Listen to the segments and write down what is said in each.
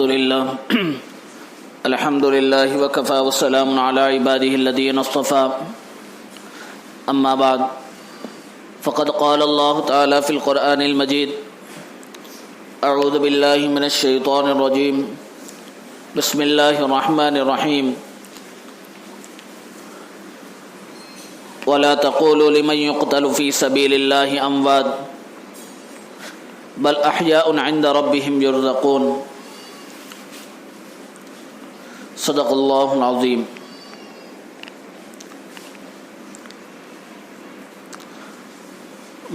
لله الحمد لله وكفى والسلام على عباده الذين اصطفى أما بعد فقد قال الله تعالى في القرآن المجيد أعوذ بالله من الشيطان الرجيم بسم الله الرحمن الرحيم ولا تقولوا لمن يقتل في سبيل الله أموات بل احیاء عند ربهم یرزقون صدق اللہ العظیم۔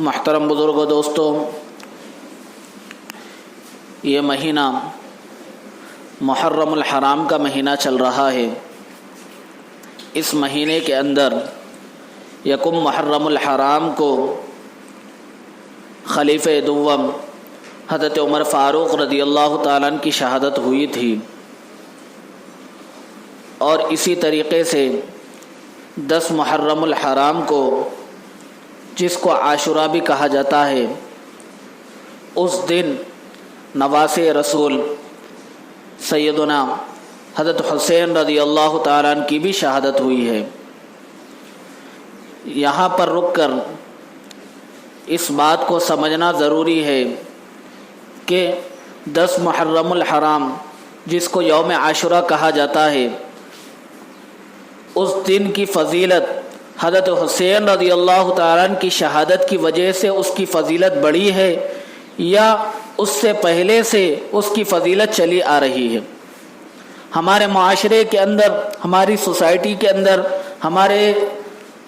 محترم بزرگوں، دوستوں، یہ مہینہ محرم الحرام کا مہینہ چل رہا ہے۔ اس مہینے کے اندر یکم محرم الحرام کو خلیفہ دوم حضرت عمر فاروق رضی اللہ تعالیٰ عنہ کی شہادت ہوئی تھی، اور اسی طریقے سے 10 محرم الحرام کو، جس کو عاشوراء بھی کہا جاتا ہے، اس دن نواسے رسول سیدنا حضرت حسین رضی اللہ تعالیٰ عنہ کی بھی شہادت ہوئی ہے۔ یہاں پر رک کر اس بات کو سمجھنا ضروری ہے کہ 10 محرم الحرام، جس کو یوم عاشوراء کہا جاتا ہے، اس دن کی فضیلت حضرت حسین رضی اللہ تعالیٰ عنہ کی شہادت کی وجہ سے اس کی فضیلت بڑھی ہے، یا اس سے پہلے سے اس کی فضیلت چلی آ رہی ہے۔ ہمارے معاشرے کے اندر، ہماری سوسائٹی کے اندر، ہمارے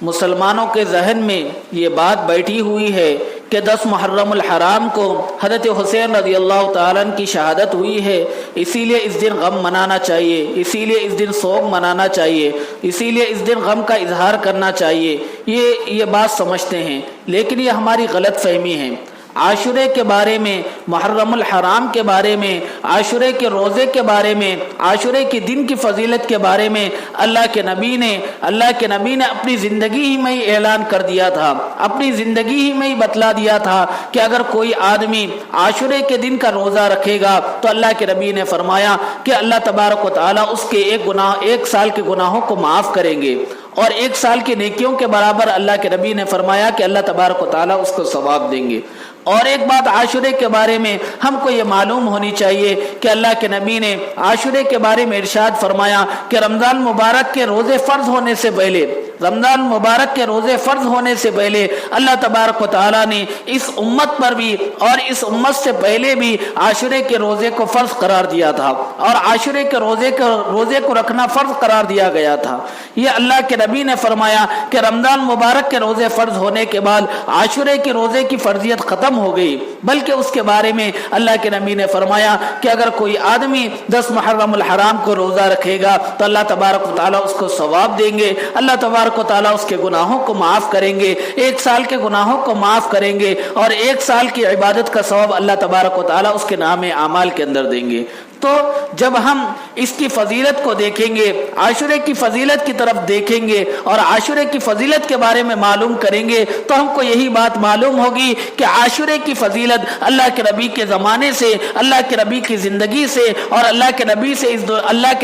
مسلمانوں کے ذہن میں یہ بات بیٹھی ہوئی ہے کہ 10 محرم الحرام کو حضرت حسین رضی اللہ تعالیٰ عنہ کی شہادت ہوئی ہے، اسی لیے اس دن غم منانا چاہیے، اسی لیے اس دن سوگ منانا چاہیے، اسی لیے اس دن غم کا اظہار کرنا چاہیے، یہ بات سمجھتے ہیں، لیکن یہ ہماری غلط فہمی ہے۔ عاشورے کے بارے میں، محرم الحرام کے بارے میں، عاشورے کے روزے کے بارے میں، عاشورے کے دن کی فضیلت کے بارے میں اللہ کے نبی نے اپنی زندگی ہی میں ہی اعلان کر دیا تھا، اپنی زندگی ہی میں ہی بتلا دیا تھا کہ اگر کوئی آدمی عاشورے کے دن کا روزہ رکھے گا تو اللہ کے نبی نے فرمایا کہ اللہ تبارک و تعالیٰ اس کے ایک سال کے گناہوں کو معاف کریں گے، اور 1 سال کی نیکیوں کے برابر اللہ کے نبی نے فرمایا کہ اللہ تبارک و تعالیٰ اس کو ثواب دیں گے۔ اور ایک بات عاشورے کے بارے میں ہم کو یہ معلوم ہونی چاہیے کہ اللہ کے نبی نے عاشورے کے بارے میں ارشاد فرمایا کہ رمضان مبارک کے روزے فرض ہونے سے پہلے اللہ تبارک و تعالیٰ نے اس امت پر بھی اور اس امت سے پہلے بھی عاشورے کے روزے کو فرض قرار دیا تھا، اور عاشورے کے روزے کو رکھنا فرض قرار دیا گیا تھا۔ یہ اللہ کے نبی نے فرمایا کہ رمضان مبارک کے روزے فرض ہونے کے بعد عاشورے کے روزے کی فرضیت ختم ہو گئی، بلکہ اس کے بارے میں اللہ کے نبی نے فرمایا کہ اگر کوئی آدمی 10 محرم الحرام کو روزہ رکھے گا تو اللہ تبارک و تعالیٰ اس کو ثواب دیں گے، اللہ تبارک و تعالیٰ اس کے گناہوں کو معاف کریں گے، 1 سال کے گناہوں کو معاف کریں گے، اور 1 سال کی عبادت کا ثواب اللہ تبارک و تعالیٰ اس کے نام اعمال کے اندر دیں گے۔ تو جب ہم اس کی فضیلت کو دیکھیں گے، عاشورے کی فضیلت کی طرف دیکھیں گے اور عاشورے کی فضیلت کے بارے میں معلوم کریں گے، تو ہم کو یہی بات معلوم ہوگی کہ عاشورے کی فضیلت اللہ کے نبی کے زمانے سے، اللہ کے نبی کی زندگی سے، اور اللہ کے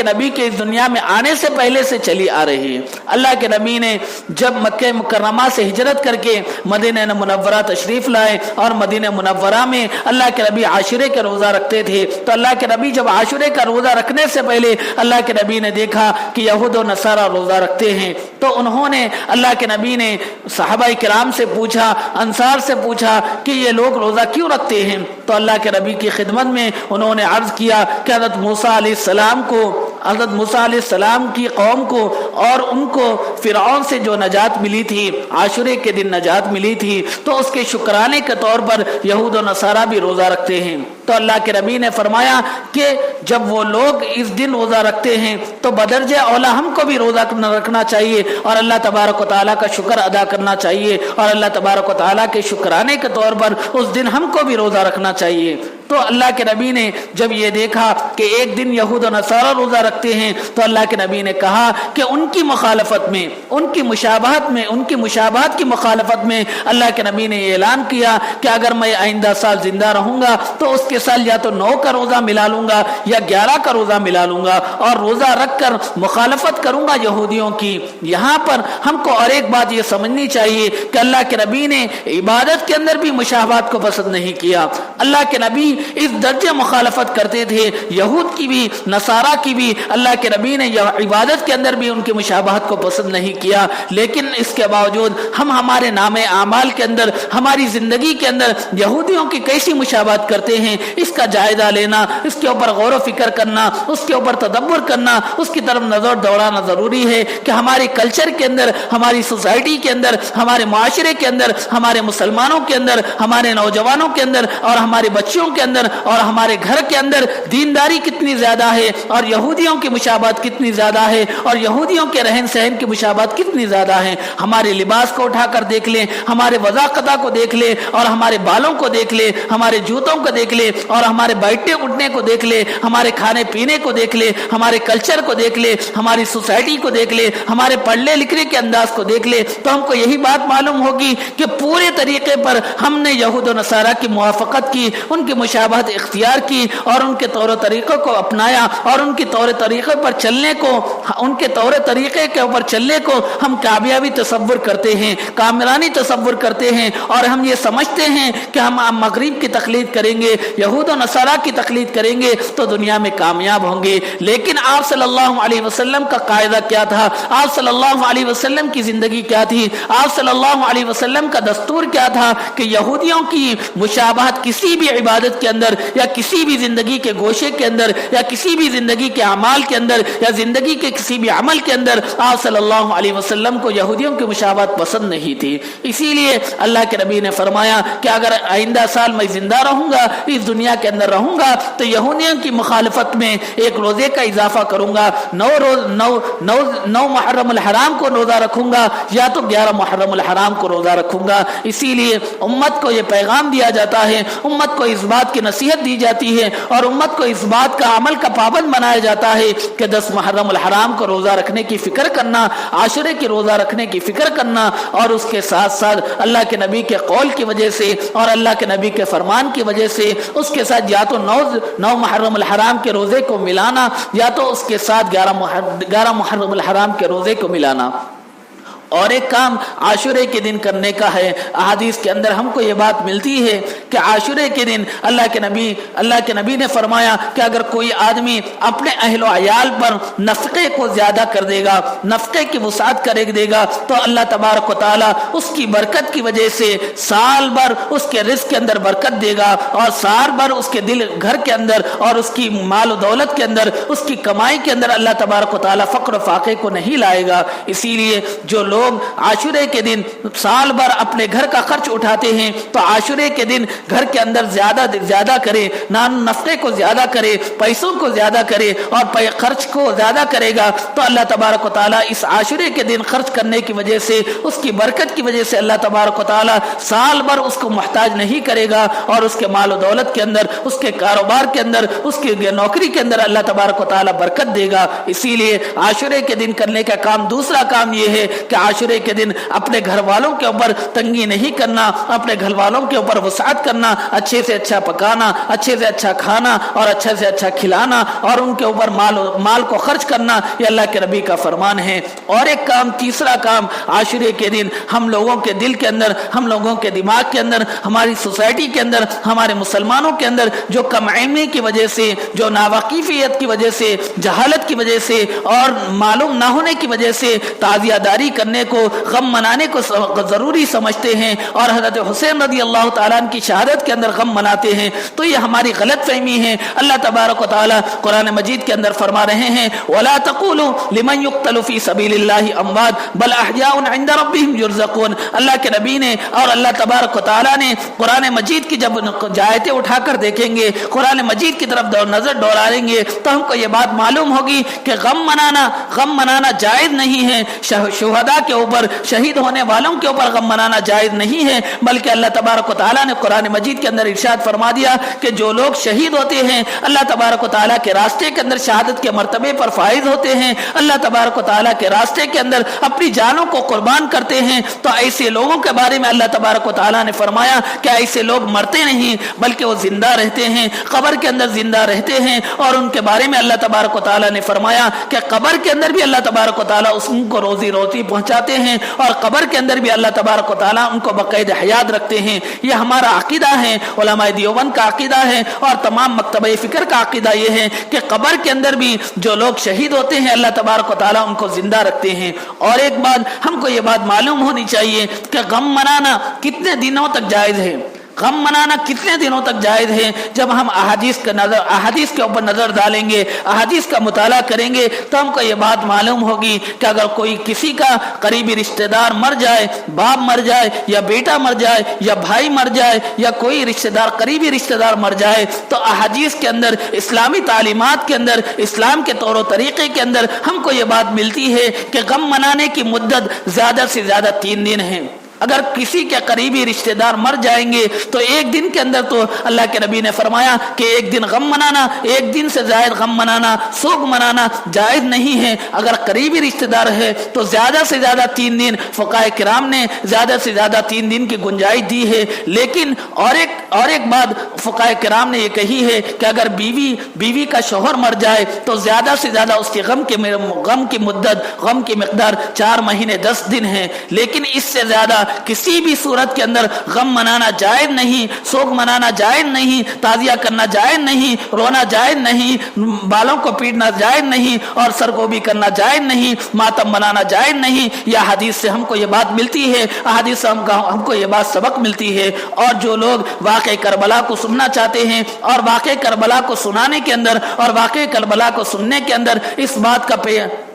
نبی کے اس دنیا میں آنے سے پہلے سے چلی آ رہی ہے۔ اللہ کے نبی نے جب مکہ مکرمہ سے ہجرت کر کے مدینہ منورہ تشریف لائے، اور مدینہ منورہ میں اللہ کے نبی عاشورے کے روزہ رکھتے تھے، تو اللہ کے نبی جب عاشورے کا روزہ رکھنے سے پہلے اللہ کے نبی نے دیکھا کہ یہود و نصارہ روزہ رکھتے ہیں، تو انہوں نے اللہ کے نبی نے صحابہ کرام سے پوچھا، انصار سے پوچھا کہ یہ لوگ روزہ کیوں رکھتے ہیں؟ تو اللہ کے نبی کی خدمت میں انہوں نے عرض کیا کہ حضرت موسیٰ علیہ السلام کی قوم کو اور ان کو فرعون سے جو نجات ملی تھی، عاشورے کے دن نجات ملی تھی، تو اس کے شکرانے کے طور پر یہود و نصارہ بھی روزہ رکھتے ہیں۔ تو اللہ کے نبی نے فرمایا کہ جب وہ لوگ اس دن روزہ رکھتے ہیں تو بدرجہ اولا ہم کو بھی روزہ رکھنا چاہیے، اور اللہ تبارک و تعالیٰ کا شکر ادا کرنا چاہیے، اور اللہ تبارک و تعالیٰ کے شکرانے کے طور پر اس دن ہم کو بھی روزہ رکھنا چاہیے۔ تو اللہ کے نبی نے جب یہ دیکھا کہ ایک دن یہود و نصارہ روزہ رکھتے ہیں تو اللہ کے نبی نے کہا کہ ان کی مخالفت میں، ان کی مشابہت میں، ان کی مشابہت کی مخالفت میں اللہ کے نبی نے یہ اعلان کیا کہ اگر میں آئندہ سال زندہ رہوں گا تو اس کے سال یا تو 9 کا روزہ ملا لوں گا یا 11 کا روزہ ملا لوں گا اور روزہ رکھ کر مخالفت کروں گا یہودیوں کی۔ یہاں پر ہم کو اور ایک بات یہ سمجھنی چاہیے کہ اللہ کے نبی نے عبادت کے اندر بھی مشابہت کو پسند نہیں کیا۔ اللہ کے نبی اس درجے مخالفت کرتے تھے، یہود کی بھی نصارہ کی بھی۔ اللہ کے نبی نے عبادت کے اندر بھی ان کی مشابہت کو پسند نہیں کیا، لیکن اس کے باوجود ہم ہمارے نام اعمال کے اندر، ہماری زندگی کے اندر یہودیوں کی کیسی مشابہت کرتے ہیں، اس کا جائزہ لینا، اس کے اوپر غور و فکر کرنا، اس کے اوپر تدبر کرنا، اس کی طرف نظر دوڑانا ضروری ہے کہ ہمارے کلچر کے اندر، ہماری سوسائٹی کے اندر، ہمارے معاشرے کے اندر، ہمارے مسلمانوں کے اندر، ہمارے نوجوانوں کے اندر اور ہمارے بچوں کے اندر اور ہمارے گھر کے اندر دینداری کتنی زیادہ ہے اور یہودیوں کی مشابہت کتنی زیادہ ہے اور یہودیوں کے رہن سہن کی مشابہت کتنی زیادہ ہے۔ ہمارے لباس کو اٹھا کر دیکھ لیں، ہمارے وضاقتہ کو دیکھ لیں اور ہمارے بالوں کو دیکھ لیں، ہمارے جوتوں کو دیکھ لیں اور ہمارے بیٹھنے اٹھنے کو دیکھ لیں، ہمارے کھانے پینے کو دیکھ لیں، ہمارے کلچر کو دیکھ لیں، ہماری سوسائٹی کو دیکھ لیں، ہمارے پڑھنے لکھنے کے انداز کو دیکھ لیں، تو ہم کو یہی بات معلوم ہوگی کہ پورے طریقے پر ہم نے یہود و نصارہ کی موافقت کی، ان کی مشابہت اختیار کی اور ان کے طور و طریقوں کو اپنایا اور ان کے طور طریقے پر چلنے کو، ان کے طور طریقے کے اوپر چلنے کو ہم کامیابی تصور کرتے ہیں، کامرانی تصور کرتے ہیں اور ہم یہ سمجھتے ہیں کہ ہم مغرب کی تقلید کریں گے، یہود و نصارہ کی تقلید کریں گے تو دنیا میں کامیاب ہوں گے۔ لیکن آپ صلی اللہ علیہ وسلم کا قاعدہ کیا تھا؟ آپ صلی اللہ علیہ وسلم کی زندگی کیا تھی؟ آپ صلی اللہ علیہ وسلم کا دستور کیا تھا کہ یہودیوں کی مشابہت کسی بھی عبادت کے اندر یا کسی بھی زندگی کے گوشے کے اندر یا کسی بھی زندگی کے اعمال کے اندر یا زندگی کے کسی بھی عمل کے اندر آپ صلی اللہ علیہ وسلم کو یہودیوں کی مشابہت پسند نہیں تھی۔ اسی لیے اللہ کے نبی نے فرمایا کہ اگر آئندہ سال میں زندہ رہوں گا، اس دنیا کے اندر رہوں گا، تو یہودیوں کی مخالفت میں ایک روزے کا اضافہ کروں گا، 9 محرم الحرام کو روزہ رکھوں گا یا تو 11 محرم الحرام کو روزہ رکھوں گا۔ اسی لیے امت کو یہ پیغام دیا جاتا ہے، امت کو اس بات کی نصیحت دی جاتی ہے اور امت کو اس بات کا عمل کا پابند بنایا جاتا ہے کہ 10 محرم الحرام کو روزہ رکھنے کی فکر کرنا، عاشورے کی روزہ رکھنے کی فکر کرنا اور اس کے ساتھ ساتھ اللہ کے نبی کے قول کی وجہ سے اور اللہ کے نبی کے فرمان کی وجہ سے اس کے ساتھ یا تو 9 محرم الحرام کے روزے کو ملانا یا تو اس کے ساتھ 11 محرم الحرام کے روزے کو ملانا۔ اور ایک کام عاشورے کے دن کرنے کا ہے۔ احادیث کے اندر ہم کو یہ بات ملتی ہے کہ عاشورے کے دن اللہ کے نبی نے فرمایا کہ اگر کوئی آدمی اپنے اہل و عیال پر نفقے کو زیادہ کر دے گا، نفقے کی وسعت کر دے گا، تو اللہ تبارک و تعالی اس کی برکت کی وجہ سے سال بھر اس کے رزق کے اندر برکت دے گا اور سال بھر اس کے دل گھر کے اندر اور اس کی مال و دولت کے اندر، اس کی کمائی کے اندر اللہ تبارک و تعالی فقر و فاقے کو نہیں لائے گا۔ اسی لیے جو لوگ عاشورے کے دن سال بھر اپنے گھر کا خرچ اٹھاتے ہیں تو عاشورے کے دن گھر کے اندر زیادہ کرے، نفقے کو زیادہ کرے، پیسوں کو زیادہ کرے اور خرچ کو زیادہ کرے گا تو اللہ تبارک و تعالیٰ اس عاشورے کے دن خرچ کرنے کی وجہ سے، اس کی برکت کی وجہ سے اللہ تبارک و تعالیٰ سال بھر اس کو محتاج نہیں کرے گا اور اس کے مال و دولت کے اندر، اس کے کاروبار کے اندر، اس کی نوکری کے اندر اللہ تبارک و تعالیٰ برکت دے گا۔ اسی لیے عاشورے کے دن کرنے کا کام، دوسرا کام یہ ہے کہ عاشورے کے دن اپنے گھر والوں کے اوپر تنگی نہیں کرنا، اپنے گھر والوں کے اوپر وسعت کرنا، اچھے سے اچھا پکانا، اچھے سے اچھا کھانا اور اچھے سے اچھا کھلانا اور ان کے اوپر مال کو خرچ کرنا، یہ اللہ کے نبی کا فرمان ہے۔ اور ایک کام، تیسرا کام، عاشورے کے دن ہم لوگوں کے دل کے اندر، ہم لوگوں کے دماغ کے اندر، ہماری سوسائٹی کے اندر، ہمارے مسلمانوں کے اندر جو کم علمی کی وجہ سے، جو ناواقفیت کی وجہ سے، جہالت کی وجہ سے اور معلوم نہ ہونے کی وجہ سے تعزیہ داری کرنے کو، غم منانے کو ضروری سمجھتے ہیں اور حضرت حسین رضی اللہ تعالیٰ عنہ کی شہادت کے اندر غم مناتے ہیں، تو یہ ہماری غلط فہمی ہے۔ اللہ تبارک و تعالیٰ قرآن مجید کے اندر فرما رہے ہیں وَلَا تَقُولُوا لِمَنْ يُقْتَلُ فِي سَبِيلِ اللَّهِ أَمْوَاتٌ بَلْ أَحْيَاءٌ عِنْدَ رَبِّهِمْ يُرْزَقُونَ۔ اللہ کے نبی نے اور اللہ تبارک و تعالیٰ نے قرآن مجید کی جب آیتیں اٹھا کر دیکھیں گے، قرآن مجید کی طرف نظر دوڑائیں گے تو ہم کو یہ بات معلوم ہوگی کہ غم منانا جائز نہیں ہے۔ شہداء के ऊपर, शहीद होने वालों के ऊपर गम मनाना जायज नहीं है, बल्कि अल्लाह तबारक व तआला ने कुरान मजीद के अंदर इरशाद फरमा दिया कि जो लोग शहीद होते हैं, अल्लाह तबारक व तआला के रास्ते के अंदर शहादत के मर्तबे पर फाइज होते हैं, अल्लाह तबारक व तआला के रास्ते के अंदर अपनी जानों को कुर्बान करते हैं, तो ऐसे लोगों के बारे में अल्लाह तबारक व तआला ने फरमाया कि ऐसे लोग मरते नहीं बल्कि वो जिंदा रहते हैं, कब्र के अंदर जिंदा रहते हैं। और उनके बारे में अल्लाह तबारक व तआला ने फरमाया कि कब्र के अंदर भी अल्लाह तबारक व तआला उनको रोजी रोटी पहुंचाते हैं और कब्र के अंदर भी अल्लाह तबारक व तआला उनको बाकायदा हयात रखते हैं। ये हमारा अकीदा है, उलमाए देवबंद का अकीदा है और तमाम मकतबे फिक्र का अकीदा ये है कि कब्र के अंदर भी जो लोग शहीद होते हैं अल्लाह तबारक व तआला उनको जिंदा रखते हैं। और एक बात हमको ये बात मालूम होनी चाहिए कि गम मनाना कितने दिनों तक जायज है, गम मनाना कितने दिनों तक जायज है। जब हम अहादीस के ऊपर नजर डालेंगे, अहादीस का मुताला करेंगे, तो हमको ये बात मालूम होगी कि अगर कोई किसी का करीबी रिश्तेदार मर जाए, बाप मर जाए या बेटा मर जाए या भाई मर जाए या कोई रिश्तेदार करीबी रिश्तेदार मर जाए, तो अहादीस के अंदर, इस्लामी तालीमात के अंदर, इस्लाम के तौर तरीके के अंदर हमको ये बात मिलती है कि गम मनाने की मुद्दत ज्यादा से ज्यादा 3 दिन है। अगर किसी के करीबी रिश्तेदार मर जाएंगे तो एक दिन के अंदर, तो अल्लाह के नबी ने फरमाया कि एक दिन गम मनाना, एक दिन से जायद गम मनाना, सोग मनाना जायज नहीं है। अगर करीबी रिश्तेदार है तो ज्यादा से ज्यादा 3 दिन, फुकाए किराम ने ज्यादा से ज्यादा 3 दिन की गुंजाइश दी है। लेकिन और एक बात फुकाए किराम ने ये कही है कि अगर बीवी का शोहर मर जाए तो ज्यादा से ज्यादा उसके गम की मुद्दत, गम की मिकदार 4 महीने 10 दिन है। लेकिन इससे ज्यादा किसी भी सूरत के अंदर गम मनाना जायज नहीं, शोक मनाना जायज नहीं, ताजिया करना जायज नहीं, रोना जायज नहीं, बालों को पीटना जायज नहीं और सरगोबी करना जायज नहीं, मातम मनाना जायज नहीं। यह हदीस से हमको ये बात मिलती है, हदीस से हमको ये बात सबक मिलती है। और जो लोग वाक़े करबला को सुनना चाहते हैं और वाक़े करबला को सुनाने के अंदर और वाक़े करबला को सुनने के अंदर इस बात का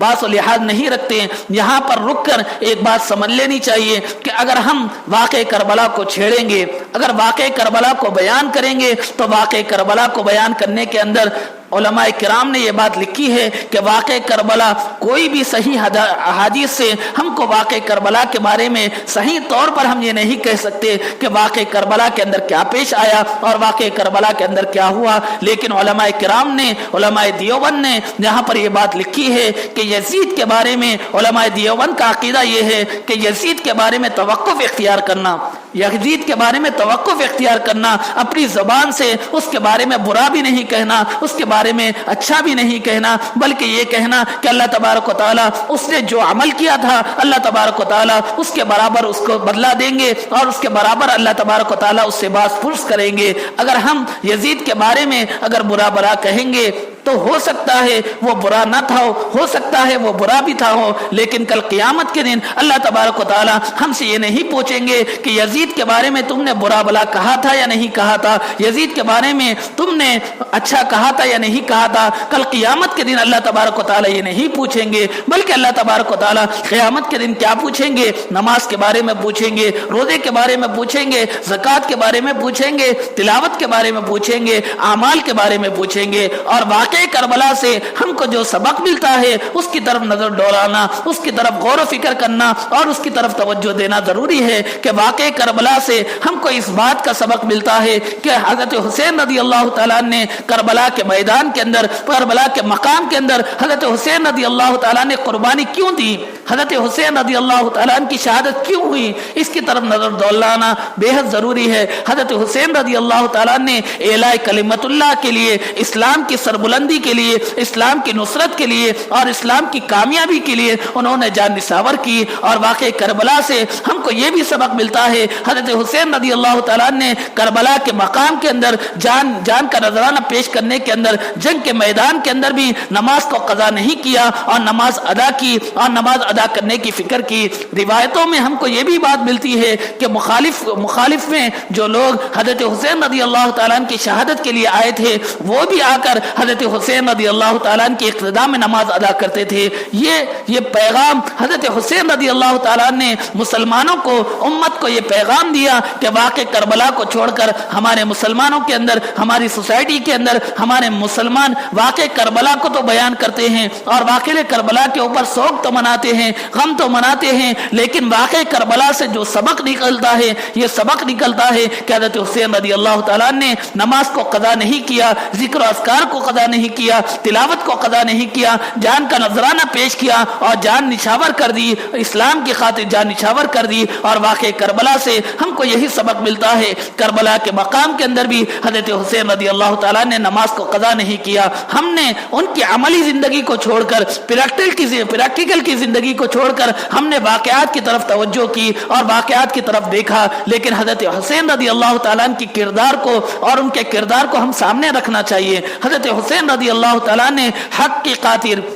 बास और लिहाज नहीं रखते, यहाँ पर रुक कर एक बात समझ लेनी चाहिए कि अगर हम वाक़े करबला को छेड़ेंगे, अगर वाक़े करबला को बयान करेंगे, तो वाक़े करबला को बयान करने के अंदर उलमाए किराम ने यह बात लिखी है कि वाक़े करबला कोई भी सही हदीस से हमको वाक़े करबला के बारे में सही तौर पर हम ये नहीं कह सकते कि वाक़े करबला के अंदर क्या पेश आया और वाक़े करबला के अंदर क्या हुआ। लेकिन उलमाए किराम ने, उलमाए देवबंद ने यहाँ पर यह बात लिखी है कि यजीद के बारे में उलमाए देवबंद का अकीदा यह है कि यजीद के बारे में तवक्कुफ इख्तियार करना, यजीद के बारे में तवक्कुफ इख्तियार करना, अपनी ज़बान से उसके बारे में बुरा भी नहीं कहना, उसके बारे में अच्छा भी नहीं कहना, बल्कि ये कहना कि अल्लाह तबारक व तआला उसने जो अमल किया था अल्लाह तबारक व तआला उसके बराबर उसको बदला देंगे और उसके बराबर अल्लाह तबारक व तआला उससे बास करेंगे। अगर हम यजीद के बारे में अगर बुरा भला कहेंगे तो हो सकता है वो बुरा ना था, हो सकता है वो बुरा भी था हो, लेकिन कल क़यामत के दिन अल्लाह तबारक व तआला हमसे ये नहीं पूछेंगे कि यजीद के बारे में तुमने बुरा भला कहा था या नहीं कहा था, यजीद के बारे में तुमने अच्छा कहा था या नहीं कहा था। कल क़यामत के दिन अल्लाह तबारक व तआला ये नहीं पूछेंगे, बल्कि अल्लाह तबारक व तआला क़यामत के दिन क्या पूछेंगे? नमाज के बारे में पूछेंगे, रोजे के बारे में पूछेंगे, ज़कात के बारे में पूछेंगे, तिलावत के बारे में पूछेंगे, आमाल के बारे में पूछेंगे। और वाक़े करबला से हमको जो सबक मिलता है उसकी तरफ नजर डोलाना, उसकी तरफ गौर फिक्र करना और उसकी तरफ तवज्जो देना जरूरी है कि वाक़े करबला से हमको इस बात का सबक मिलता है कि हजरत हुसैन रज़ी अल्लाह तआला ने करबला के मैदान के अंदर, करबला के मकाम के अंदर हजरत हुसैन रज़ी अल्लाह तआला ने कुर्बानी क्यों दी, हजरत हुसैन रज़ी अल्लाह तआला की शहादत क्यों हुई, इसकी तरफ नजर डोलाना बेहद जरूरी है। हजरत हुसैन रज़ी अल्लाह तआला ने एलाए कलिमतुल्लाह के लिए, इस्लाम की सरबुलंदी के लिए, इस्लाम की नुसरत के लिए और इस्लाम की कामयाबी के लिए उन्होंने जान निसावर की। और वाक़े करबला से हमको ये भी सबक मिलता है, हजरत हुसैन रज़ी अल्लाह तआला ने करबला के मकाम के अंदर जान का नजराना पेश करने के अंदर, जंग के मैदान के अंदर भी नमाज को कज़ा नहीं किया और नमाज अदा की और नमाज अदा करने की फिक्र की। रिवायतों में हमको ये भी बात मिलती है कि मुखालिफ में जो लोग हजरत हुसैन रज़ी अल्लाह तआला की शहादत के लिए आए थे वो भी आकर हजरत हुसैन रज़ी अल्लाह तआला की इक़्तिदा में नमाज अदा करते थे। ये पैगाम हजरत हुसैन रज़ी अल्लाह तआला ने मुसलमानों को, उम्मत को ये पैगाम दिया कि वाक़े करबला को छोड़कर हमारे मुसलमानों के अंदर, हमारी सोसाइटी के अंदर हमारे मुसलमान वाक़े करबला को तो बयान करते हैं और वाक़े करबला के ऊपर शौक तो मनाते हैं, हैं, गम तो मनाते हैं, लेकिन वाक़े करबला से जो सबक निकलता है, ये सबक निकलता है कि हज़रत हुसैन रज़ी अल्लाह तआला ने नमाज को कदा नहीं किया, जिक्र अस्कार को कदा नहीं किया, तिलावत को कदा नहीं किया, जान का नजराना पेश किया और जान निछावर कर दी, इस्लाम की खातिर जान निछावर कर दी। और वाक़े करबला से हमको यही सबक मिलता है। करबला के मकाम के अंदर भी हज़रत हुसैन रज़ी अल्लाह तआला ने नमाज को कदा नहीं किया। हमने उनकी अमली जिंदगी को छोड़कर, प्रैक्टिकल की जिंदगी को छोड़कर हमने वाक़यात की तरफ तवज्जो की और वाक़यात की तरफ देखा, लेकिन हज़रत हुसैन रज़ी अल्लाह तआला की किरदार को और उनके किरदार को हम सामने रखना चाहिए। हज़रत हुसैन रज़ी अल्लाह तआला ने हक की खातिर,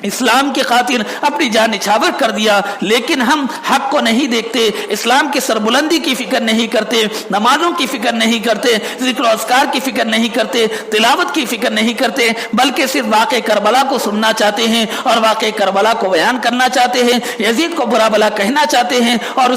इस्लाम की खातिर अपनी जान निछावर कर दिया, लेकिन हम हक को नहीं देखते, इस्लाम की सरबुलंदी की फिक्र नहीं करते, नमाजों की फिक्र नहीं करते, जिक्र अस्कार की फिक्र नहीं करते, तिलावत की फिक्र नहीं करते, बल्कि सिर्फ वाक़े करबला को सुनना चाहते हैं और वाक़े करबला को बयान करना चाहते हैं, यजीद को बुरा भला कहना चाहते हैं और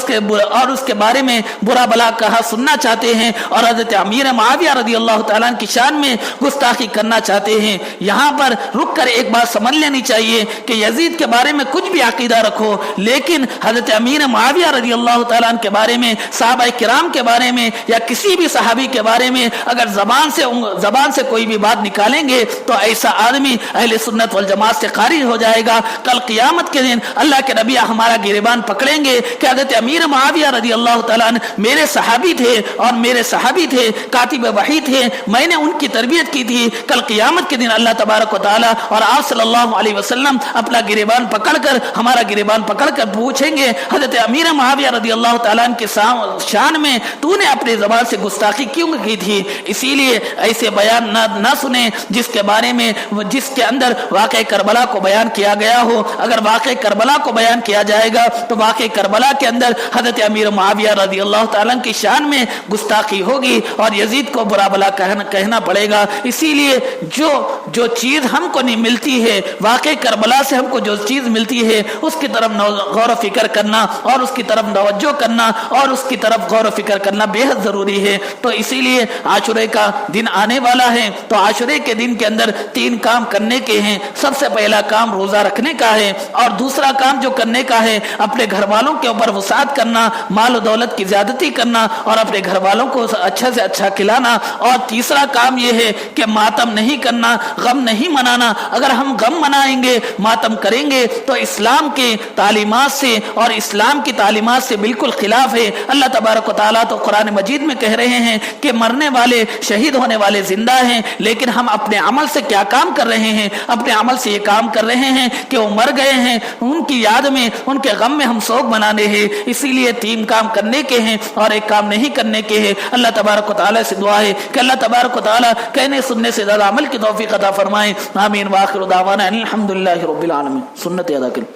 उसके बारे में बुरा भला कहा सुनना चाहते हैं और हज़रत अमीर मुआविया रज़ी अल्लाह तआला की शान में गुस्ताखी करना चाहते हैं। यहाँ पर रुक कर एक बात समझ लेनी चाहिए कि यजीद के बारे में कुछ भी अकीदा रखो, लेकिन हज़रत अमीर मुआविया रज़ी अल्लाह तआला के बारे में, सहाबा किराम के बारे में या किसी भी सहाबी के बारे में अगर जबान से कोई भी बात निकालेंगे तो ऐसा आदमी अहले सुन्नत वल जमात से खारिज हो जाएगा। कल क़ियामत के दिन अल्लाह के नबी हमारा गिरबान पकड़ेंगे कि हज़रत अमीर मुआविया रज़ी अल्लाह तआला मेरे सहाबी थे और मेरे सहाबी थे, कातिब वही थे, मैंने उनकी तरबियत की थी। कल क़ियामत के दिन अल्लाह तबारक व तआला और आप सल्लल्लाहु अलैहि वसल्लम अपना गिरेबान पकड़कर, हमारा गिरेबान पकड़कर पूछेंगे, हज़रत अमीर मुआविया रज़ी अल्लाह तआला के शान में तूने अपनी ज़बान से गुस्ताखी क्यों की थी? इसीलिए ऐसे बयान न सुने जिसके बारे में, जिसके अंदर वाक़े करबला को बयान किया गया हो। अगर वाक़े करबला को बयान किया जाएगा तो वाक़े करबला के अंदर हज़रत अमीर मुआविया रज़ी अल्लाह तआला की शान में गुस्ताखी होगी और यजीद को बुरा भला कहना पड़ेगा। इसीलिए जो चीज़ हमको नहीं मिलती है, वाक़े करबला से हमको जो चीज मिलती है उसकी तरफ गौर फिक्र करना और उसकी तरफ तवज्जो करना और उसकी तरफ गौर फिक्र करना बेहद जरूरी है। तो इसीलिए आशुरे का दिन आने वाला है, तो आशुरे के दिन के अंदर 3 काम करने के हैं। सबसे पहला काम रोजा रखने का है और दूसरा काम जो करने का है अपने घर वालों के ऊपर वसात करना, माल दौलत की ज्यादती करना और अपने घर वालों को अच्छा से अच्छा खिलाना। और तीसरा काम यह है कि मातम नहीं करना, गम नहीं मनाना। अगर हम गम मनाएंगे, मातम करेंगे तो इस्लाम के तालीमात से और इस्लाम की तालीमात से बिल्कुल खिलाफ है। अल्लाह तबारक व तआला तो कुरान मजीद में कह रहे हैं कि मरने वाले, शहीद होने वाले जिंदा हैं, लेकिन हम अपने अमल से क्या काम कर रहे हैं? अपने अमल से ये काम कर रहे हैं कि वो मर गए हैं, उनकी याद में, उनके गम में हम शोक मनाने हैं। इसीलिए 3 काम करने के हैं और एक काम नहीं करने के हैं। अल्लाह तबारक व तआला से दुआ है कि अल्लाह तबारक व तआला कहने सुनने से ज्यादा अमल की तौफीक अता फरमाए। आमीन। व आखिर दावाना अनिल हम्दुलिल्लाहि रब्बिल आलमीन। सुन्नत अदा करें।